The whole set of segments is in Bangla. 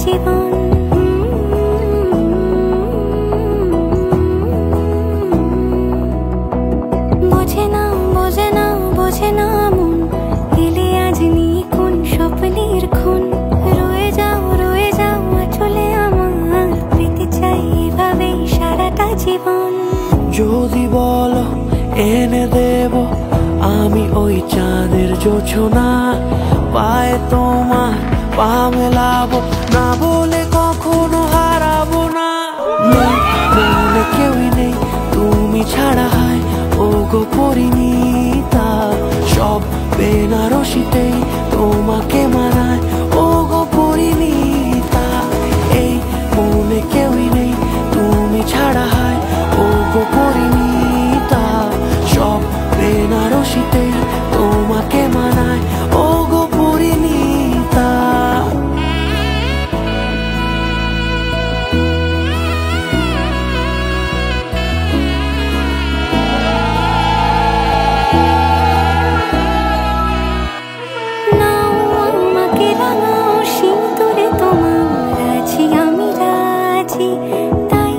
জীবন। বোঝে না বোঝে না বোঝে না মন, এলে আজ নিখুন স্বপ্নের খুন। রয়ে যাও চলে আমার, পেতে চাই এভাবেই সারাটা জীবন। যদি বলো এনে দেব আমি ওই চাঁদের জোছনা, পায়ে তোমার পা মেলাবো, না বলে কখনো হারাবো না। মনে কেউই নেই তুমি ছাড়া, হায় ও গো পরিণীতা। সব বেনারসিতেই তোমাকে মানায় ও গো পরিণীতা। এই মনে কেউই নেই তুমি ছাড়া, হায় ও গো পরিণীতা। সব বেনারসিতেই তোমাকে মানায় ও গো পরিণীতা। তাই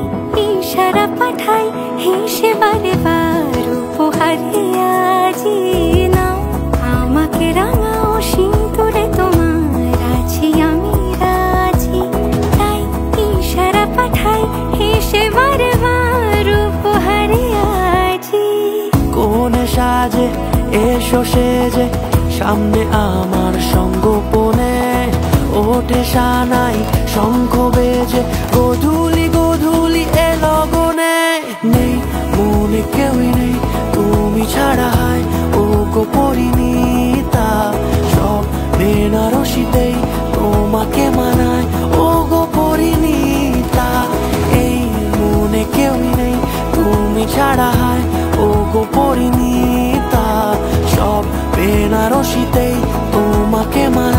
ইশারা পাঠাই হেসে বারে বার উপহারে আজি। নাও আমাকে রাঙাও সিঁদুরে তোমার আছি আমি রাজি। তাই ইশারা পাঠাই হেসে বারে বার উপহারে আজি। কোনে সাজে এসো সেজে সামনে আমার সঙ্গোপনে, ওঠে সানাই শঙ্খ বেজে গধূলি গধূলি এ লগনে। নেই মনে কেউই নেই তুমি ছাড়া, হায় ও গো পরিণীতা। সব বেনারসিতেই তোমাকে মানায় ও গো পরিণীতা। এই মনে কেউই নেই তুমি ছাড়া, হায় ও গো পরিণীতা। সব বেনারসিতেই তোমাকে মানায়।